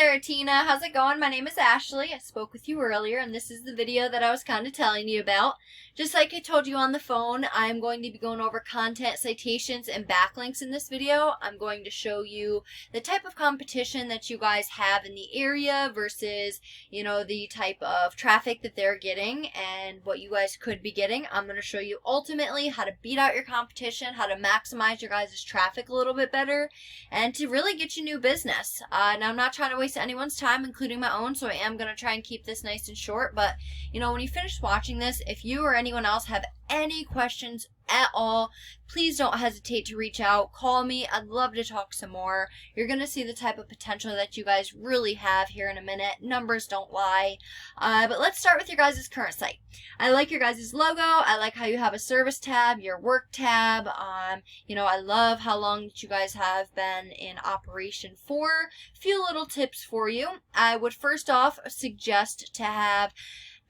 there, Tina. How's it going? My name is Ashley. I spoke with you earlier, and this is the video that I was kind of telling you about. Just like I told you on the phone, I'm going to be going over content, citations, and backlinks in this video. I'm going to show you the type of competition that you guys have in the area versus, the type of traffic that they're getting and what you guys could be getting. I'm going to show you ultimately how to beat out your competition, how to maximize your guys' traffic a little bit better, and to really get you new business. Now, I'm not trying to waste anyone's time, including my own, so I am going to try and keep this nice and short. But, when you finish watching this, if you or anyone else have any questions at all, please don't hesitate to reach out. Call me. I'd love to talk some more. You're going to see the type of potential that you guys really have here in a minute. Numbers don't lie. But let's start with your guys' current site. I like your guys' logo. I like how you have a service tab, your work tab. I love how long that you guys have been in operation for. A few little tips for you. I would first off suggest to have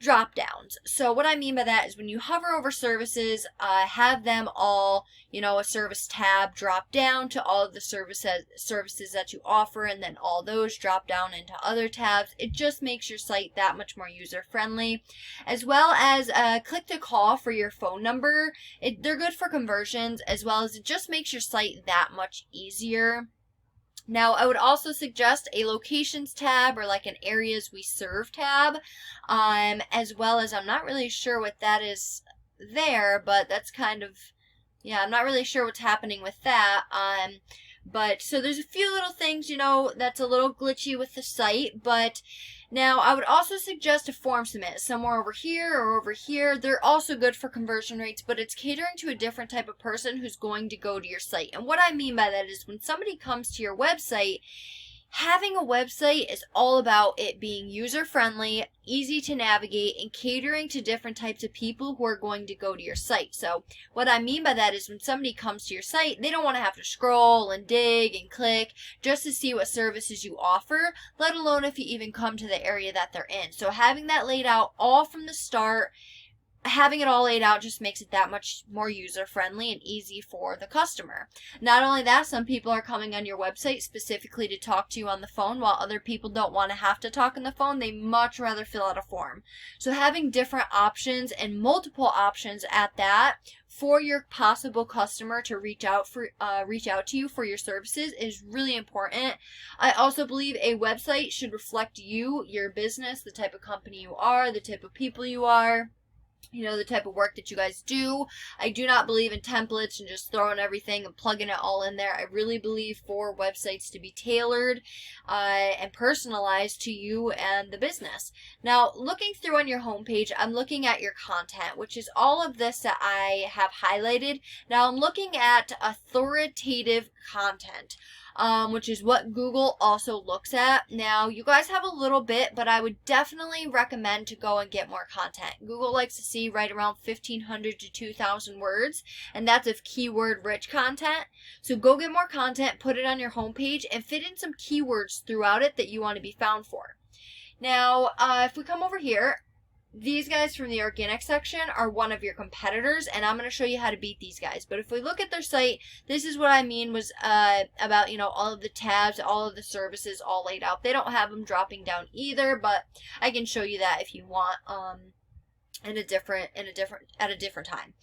drop downs. So what I mean by that is when you hover over services, have them all, a service tab drop down to all of the services that you offer, and then all those drop down into other tabs. It just makes your site that much more user friendly, as well as click to call for your phone number. They're good for conversions, as well as it just makes your site that much easier. Now, I would also suggest a locations tab or like an areas we serve tab, as well as I'm not really sure what that is there, but that's kind of, I'm not really sure what's happening with that. But so there's a few little things, that's a little glitchy with the site, but now I would also suggest a form submit somewhere over here or over here. They're also good for conversion rates, but it's catering to a different type of person who's going to go to your site. And what I mean by that is when somebody comes to your website, having a website is all about it being user-friendly, easy to navigate, and catering to different types of people who are going to go to your site. So what I mean by that is when somebody comes to your site, they don't want to have to scroll and dig and click just to see what services you offer, let alone if you even come to the area that they're in. So having that laid out all from the start, having it all laid out just makes it that much more user-friendly and easy for the customer. Not only that, some people are coming on your website specifically to talk to you on the phone, while other people don't want to have to talk on the phone. They much rather fill out a form. So having different options and multiple options at that for your possible customer to reach out to you for your services is really important. I also believe a website should reflect you, your business, the type of company you are, the type of people you are, the type of work that you guys do. I do not believe in templates and just throwing everything and plugging it all in there. I really believe for websites to be tailored and personalized to you and the business. Now, looking through on your homepage, I'm looking at your content, which is all of this that I have highlighted. Now, I'm looking at authoritative content, which is what Google also looks at. Now, you guys have a little bit, but I would definitely recommend to go and get more content. Google likes to see right around 1,500 to 2,000 words, and that's of keyword-rich content. So go get more content, put it on your homepage, and fit in some keywords throughout it that you want to be found for. Now, if we come over here, these guys from the organic section are one of your competitors, and I'm going to show you how to beat these guys. But if we look at their site, this is what I mean was about, all of the tabs, all of the services all laid out. They don't have them dropping down either, but I can show you that if you want at a different time.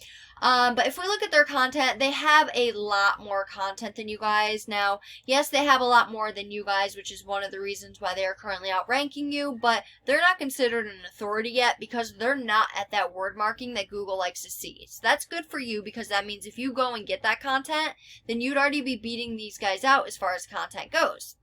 But if we look at their content, they have a lot more content than you guys. Now, yes, they have a lot more than you guys, which is one of the reasons why they are currently outranking you, but they're not considered an authority yet because they're not at that word marking that Google likes to see. So that's good for you because that means if you go and get that content, then you'd already be beating these guys out as far as content goes.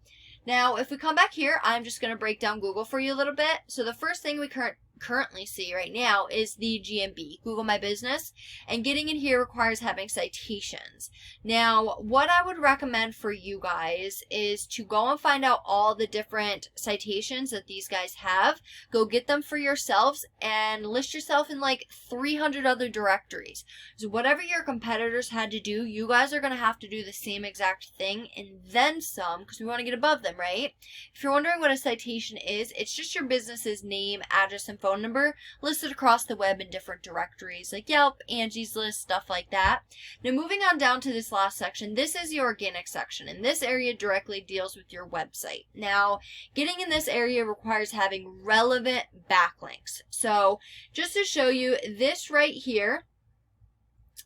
Now, if we come back here, I'm just going to break down Google for you a little bit. So the first thing we currently see right now is the GMB, Google My Business, and getting in here requires having citations. Now, what I would recommend for you guys is to go and find out all the different citations that these guys have. Go get them for yourselves and list yourself in like 300 other directories. So whatever your competitors had to do, you guys are going to have to do the same exact thing and then some, because we want to get above them, right? If you're wondering what a citation is, it's just your business's name, address, and phone phone number listed across the web in different directories like Yelp, Angie's List, stuff like that. Now moving on down to this last section, this is the organic section, and this area directly deals with your website. Now, getting in this area requires having relevant backlinks. So just to show you, this right here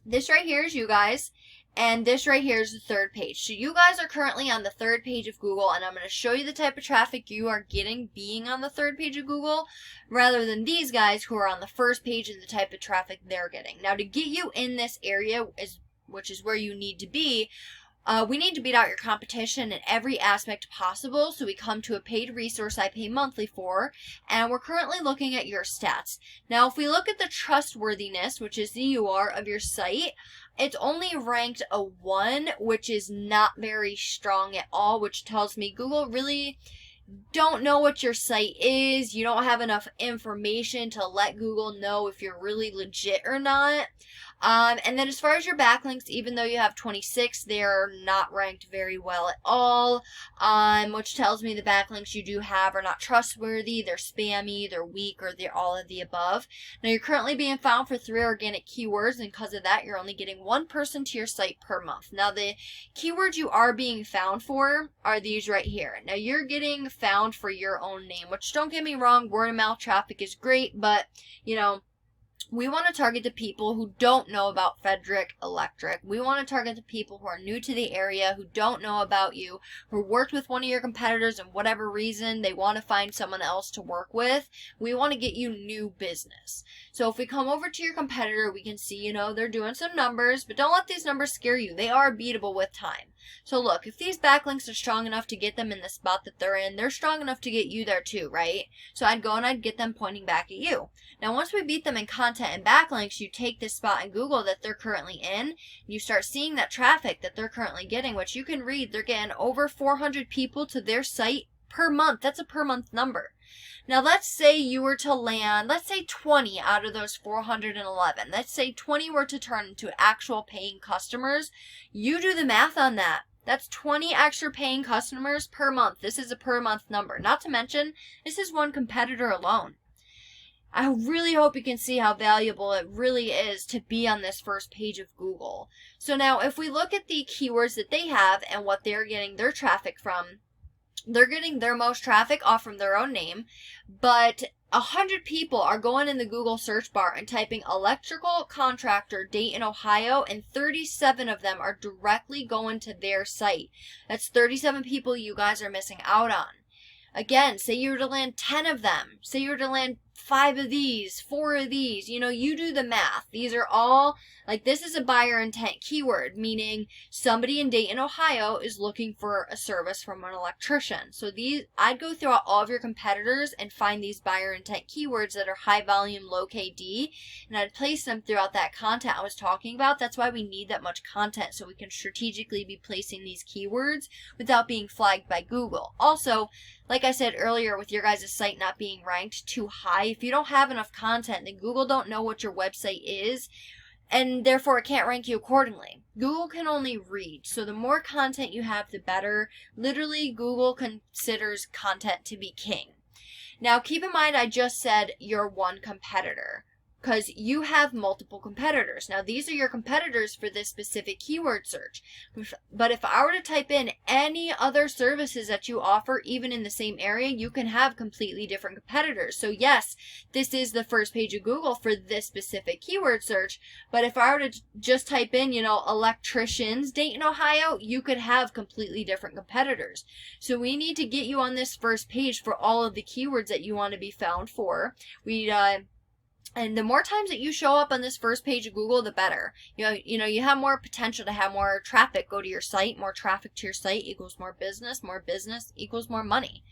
is you guys. And this right here is the third page. So you guys are currently on the third page of Google, and I'm going to show you the type of traffic you are getting being on the third page of Google, rather than these guys who are on the first page and the type of traffic they're getting. Now, to get you in this area, which is where you need to be, we need to beat out your competition in every aspect possible, so we come to a paid resource I pay monthly for, and we're currently looking at your stats. Now, if we look at the trustworthiness, which is the UR of your site, it's only ranked a 1, which is not very strong at all, which tells me Google really don't know what your site is. You don't have enough information to let Google know if you're really legit or not. And then as far as your backlinks, even though you have 26, they're not ranked very well at all, which tells me the backlinks you do have are not trustworthy, they're spammy, they're weak, or they're all of the above. Now, you're currently being found for 3 organic keywords, and because of that, you're only getting 1 person to your site per month. Now, the keywords you are being found for are these right here. Now, you're getting found for your own name, which, don't get me wrong, word of mouth traffic is great, but, you know, we want to target the people who don't know about Frederick Electric. We want to target the people who are new to the area, who don't know about you, who worked with one of your competitors and whatever reason they want to find someone else to work with. We want to get you new business. So if we come over to your competitor, we can see, you know, they're doing some numbers, but don't let these numbers scare you. They are beatable with time. So look, if these backlinks are strong enough to get them in the spot that they're in, they're strong enough to get you there too, right? So I'd go and I'd get them pointing back at you. Now, once we beat them in content and backlinks, you take this spot in Google that they're currently in, you start seeing that traffic that they're currently getting, which you can read, they're getting over 400 people to their site per month. That's a per month number. Now, let's say you were to land, let's say 20 out of those 411. Let's say 20 were to turn into actual paying customers. You do the math on that. That's 20 extra paying customers per month. This is a per month number. Not to mention, this is one competitor alone. I really hope you can see how valuable it really is to be on this first page of Google. So now, if we look at the keywords that they have and what they're getting their traffic from, they're getting their most traffic off from their own name, but 100 people are going in the Google search bar and typing electrical contractor Dayton, Ohio, and 37 of them are directly going to their site. That's 37 people you guys are missing out on. Again, say you were to land 10 of them. Say you were to land 5 of these, 4 of these. You know, you do the math. These are all, like, this is a buyer intent keyword, meaning somebody in Dayton, Ohio is looking for a service from an electrician. So these, I'd go throughout all of your competitors and find these buyer intent keywords that are high volume, low KD, and I'd place them throughout that content I was talking about. That's why we need that much content, so we can strategically be placing these keywords without being flagged by Google. Also, like I said earlier, with your guys' site not being ranked too high, if you don't have enough content, then Google don't know what your website is, and therefore it can't rank you accordingly. Google can only read, so the more content you have, the better. Literally, Google considers content to be king. Now, keep in mind, I just said you're one competitor, because you have multiple competitors. Now, these are your competitors for this specific keyword search. But if I were to type in any other services that you offer, even in the same area, you can have completely different competitors. So yes, this is the first page of Google for this specific keyword search. But if I were to just type in, you know, electricians, Dayton, Ohio, you could have completely different competitors. So we need to get you on this first page for all of the keywords that you want to be found for. And the more times that you show up on this first page of Google, the better. You know, you have more potential to have more traffic go to your site. More traffic to your site equals more business equals more money.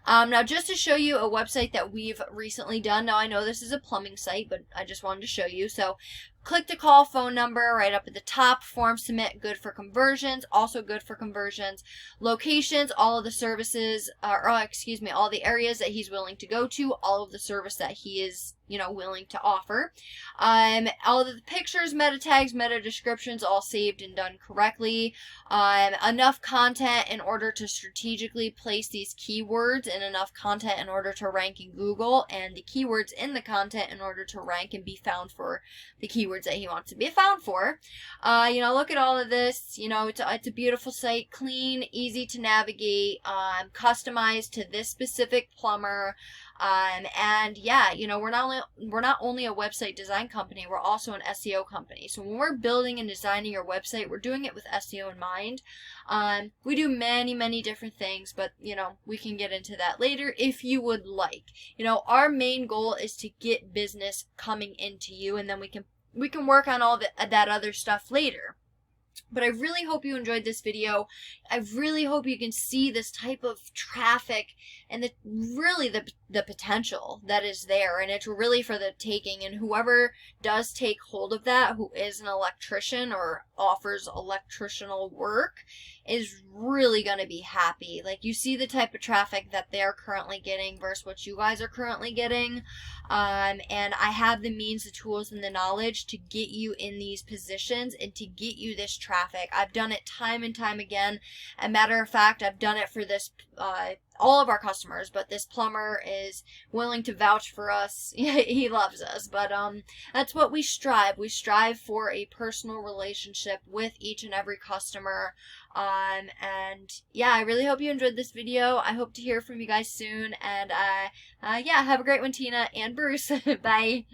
Now, just to show you a website that we've recently done. Now, I know this is a plumbing site, but I just wanted to show you. So, click to call phone number right up at the top. Form submit, good for conversions, also good for conversions. Locations, all of the services, all the areas that he's willing to go to, all of the service that he is, you know, willing to offer. All of the pictures, meta tags, meta descriptions, all saved and done correctly. Enough content in order to strategically place these keywords and enough content in order to rank in Google, and the keywords in the content in order to rank and be found for the keywords that he wants to be found for. Look at all of this. It's a beautiful site, clean, easy to navigate, customized to this specific plumber. And yeah, we're not only a website design company, we're also an SEO company. So when we're building and designing your website, we're doing it with SEO in mind. We do many, many different things, but we can get into that later if you would like. Our main goal is to get business coming into you, and then we can work on all that other stuff later. But I really hope you enjoyed this video. I really hope you can see this type of traffic and the potential that is there, and it's really for the taking. And whoever does take hold of that, who is an electrician or offers electrical work, is really going to be happy. Like, you see the type of traffic that they're currently getting versus what you guys are currently getting. And I have the means, the tools, and the knowledge to get you in these positions and to get you this traffic. I've done it time and time again. As a matter of fact, I've done it for this, all of our customers, but this plumber is willing to vouch for us. He loves us. But that's what we strive. We strive for a personal relationship with each and every customer. And yeah, I really hope you enjoyed this video. I hope to hear from you guys soon. And yeah, have a great one, Tina and Bruce. Bye.